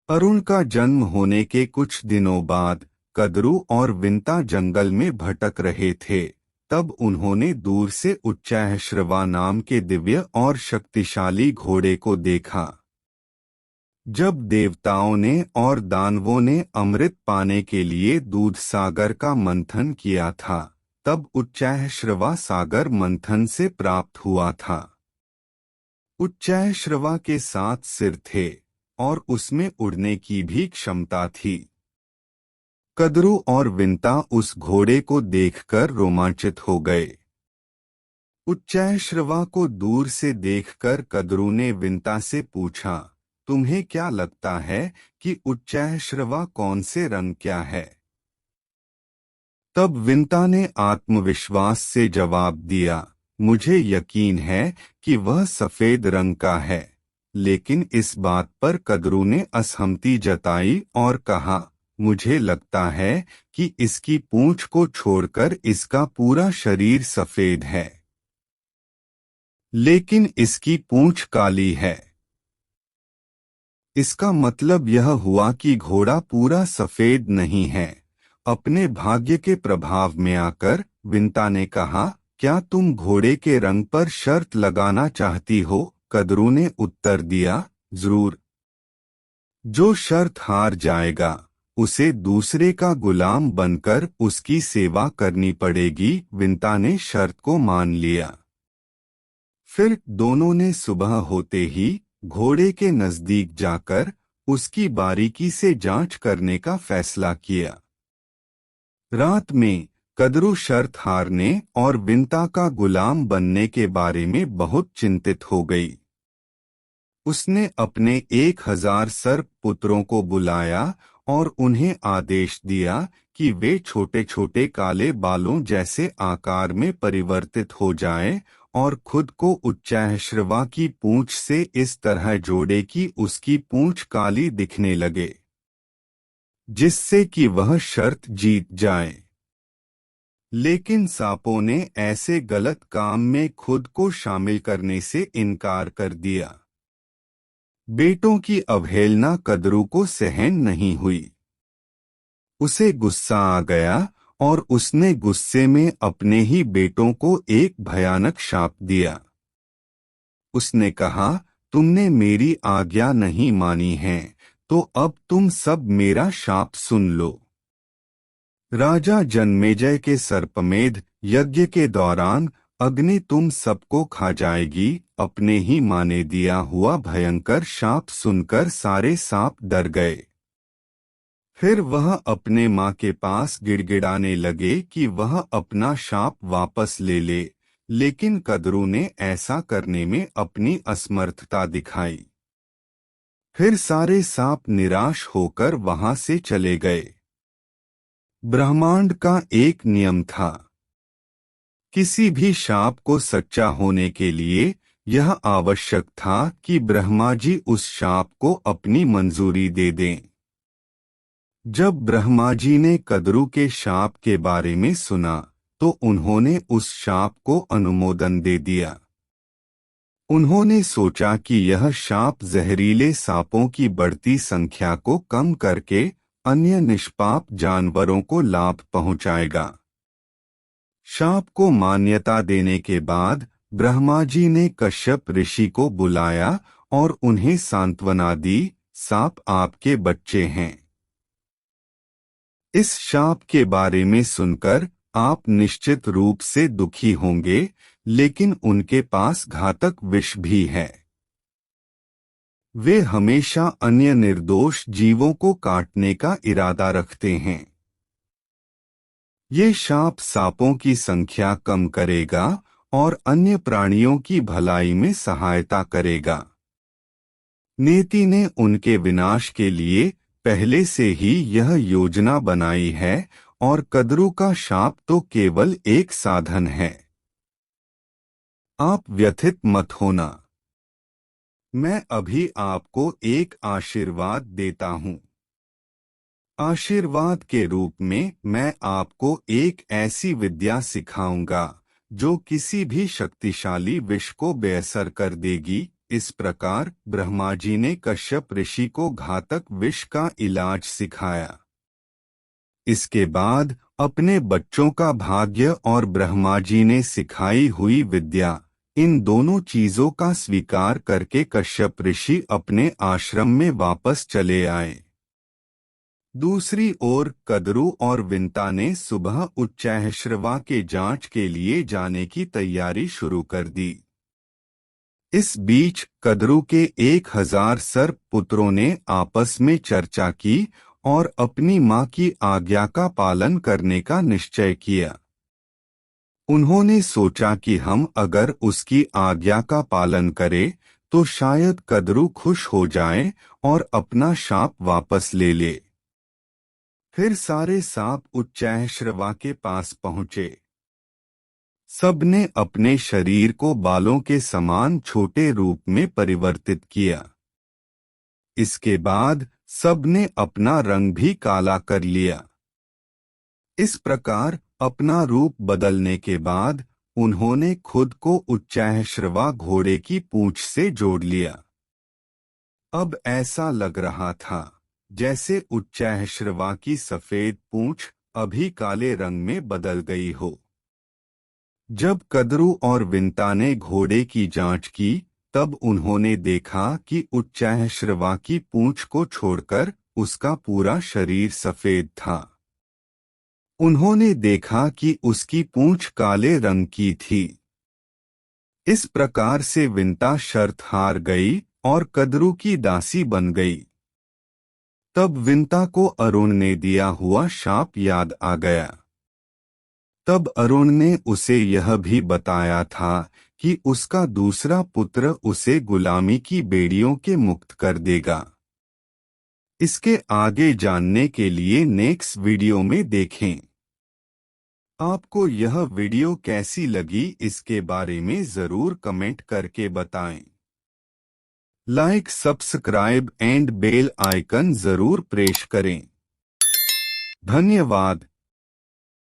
अरुण का जन्म होने के कुछ दिनों बाद कदरू और विंता जंगल में भटक रहे थे। तब उन्होंने दूर से उच्चैःश्रवा नाम के दिव्य और शक्तिशाली घोड़े को देखा। जब देवताओं ने और दानवों ने अमृत पाने के लिए दूध सागर का मंथन किया था, तब उच्चैःश्रवा सागर मंथन से प्राप्त हुआ था। उच्चैःश्रवा के 7 सिर थे और उसमें उड़ने की भी क्षमता थी। कदरू और विंता उस घोड़े को देखकर रोमांचित हो गए। उच्चैःश्रवा को दूर से देखकर कदरू ने विंता से पूछा, तुम्हें क्या लगता है कि उच्चैःश्रवा कौन से रंग क्या है? तब विंता ने आत्मविश्वास से जवाब दिया, मुझे यकीन है कि वह सफेद रंग का है। लेकिन इस बात पर कदरू ने असहमति जताई और कहा, मुझे लगता है कि इसकी पूंछ को छोड़कर इसका पूरा शरीर सफेद है। लेकिन इसकी पूंछ काली है। इसका मतलब यह हुआ कि घोड़ा पूरा सफेद नहीं है। अपने भाग्य के प्रभाव में आकर विंता ने कहा, क्या तुम घोड़े के रंग पर शर्त लगाना चाहती हो? कदरू ने उत्तर दिया, जरूर। जो शर्त हार जाएगा उसे दूसरे का गुलाम बनकर उसकी सेवा करनी पड़ेगी। विंता ने शर्त को मान लिया। फिर दोनों ने सुबह होते ही घोड़े के नजदीक जाकर उसकी बारीकी से जांच करने का फैसला किया। रात में कदरू शर्त हारने और विंता का गुलाम बनने के बारे में बहुत चिंतित हो गई। उसने अपने 1000 सर्प पुत्रों को बुलाया और उन्हें आदेश दिया कि वे छोटे छोटे काले बालों जैसे आकार में परिवर्तित हो जाएं और खुद को उच्चैःश्रवा की पूंछ से इस तरह जोड़े कि उसकी पूंछ काली दिखने लगे, जिससे कि वह शर्त जीत जाए। लेकिन सांपों ने ऐसे गलत काम में खुद को शामिल करने से इनकार कर दिया। बेटों की अवहेलना कदरू को सहन नहीं हुई। उसे गुस्सा आ गया और उसने गुस्से में अपने ही बेटों को एक भयानक शाप दिया। उसने कहा, तुमने मेरी आज्ञा नहीं मानी है, तो अब तुम सब मेरा शाप सुन लो। राजा जन्मेजय के सर्पमेध यज्ञ के दौरान अग्नि तुम सबको खा जाएगी। अपने ही माँ ने दिया हुआ भयंकर शाप सुनकर सारे सांप डर गए। फिर वह अपने माँ के पास गिड़गिड़ाने लगे कि वह अपना शाप वापस ले ले, लेकिन कदरू ने ऐसा करने में अपनी असमर्थता दिखाई। फिर सारे सांप निराश होकर वहां से चले गए। ब्रह्मांड का एक नियम था। किसी भी शाप को सच्चा होने के लिए यह आवश्यक था कि ब्रह्मा जी उस शाप को अपनी मंजूरी दे दें। जब ब्रह्मा जी ने कदरू के शाप के बारे में सुना तो उन्होंने उस शाप को अनुमोदन दे दिया। उन्होंने सोचा कि यह शाप जहरीले सांपों की बढ़ती संख्या को कम करके अन्य निष्पाप जानवरों को लाभ पहुंचाएगा। शाप को मान्यता देने के बाद ब्रह्मा जी ने कश्यप ऋषि को बुलाया और उन्हें सांत्वना दी, सांप आपके बच्चे हैं। इस शाप के बारे में सुनकर आप निश्चित रूप से दुखी होंगे, लेकिन उनके पास घातक विष भी है। वे हमेशा अन्य निर्दोष जीवों को काटने का इरादा रखते हैं। ये शाप सांपों की संख्या कम करेगा और अन्य प्राणियों की भलाई में सहायता करेगा। नेति ने उनके विनाश के लिए पहले से ही यह योजना बनाई है और कदरू का शाप तो केवल एक साधन है। आप व्यथित मत होना। मैं अभी आपको एक आशीर्वाद देता हूँ। आशीर्वाद के रूप में मैं आपको एक ऐसी विद्या सिखाऊंगा जो किसी भी शक्तिशाली विष को बेअसर कर देगी। इस प्रकार ब्रह्मा जी ने कश्यप ऋषि को घातक विष का इलाज सिखाया। इसके बाद अपने बच्चों का भाग्य और ब्रह्मा जी ने सिखाई हुई विद्या, इन दोनों चीजों का स्वीकार करके कश्यप ऋषि अपने आश्रम में वापस चले आए। दूसरी ओर कद्रू और विंता ने सुबह उच्चैःश्रवा के जांच के लिए जाने की तैयारी शुरू कर दी। इस बीच कद्रू के 1000 सर्प पुत्रों ने आपस में चर्चा की और अपनी मां की आज्ञा का पालन करने का निश्चय किया। उन्होंने सोचा कि हम अगर उसकी आज्ञा का पालन करें तो शायद कद्रू खुश हो जाए और अपना शाप वापस ले ले। फिर सारे सांप उच्चैःश्रवा के पास पहुंचे। सबने अपने शरीर को बालों के समान छोटे रूप में परिवर्तित किया। इसके बाद सबने अपना रंग भी काला कर लिया। इस प्रकार अपना रूप बदलने के बाद उन्होंने खुद को उच्चैःश्रवा घोड़े की पूंछ से जोड़ लिया। अब ऐसा लग रहा था जैसे उच्चैःश्रवा की सफेद पूंछ अभी काले रंग में बदल गई हो। जब कद्रू और विंता ने घोड़े की जांच की तब उन्होंने देखा कि उच्चैःश्रवा की पूंछ को छोड़कर उसका पूरा शरीर सफेद था। उन्होंने देखा कि उसकी पूंछ काले रंग की थी। इस प्रकार से विंता शर्त हार गई और कद्रू की दासी बन गई। तब विंता को अरुण ने दिया हुआ शाप याद आ गया। तब अरुण ने उसे यह भी बताया था कि उसका दूसरा पुत्र उसे गुलामी की बेड़ियों के मुक्त कर देगा। इसके आगे जानने के लिए नेक्स्ट वीडियो में देखें। आपको यह वीडियो कैसी लगी इसके बारे में जरूर कमेंट करके बताएं। Like, subscribe and bell icon जरूर प्रेस करें। धन्यवाद।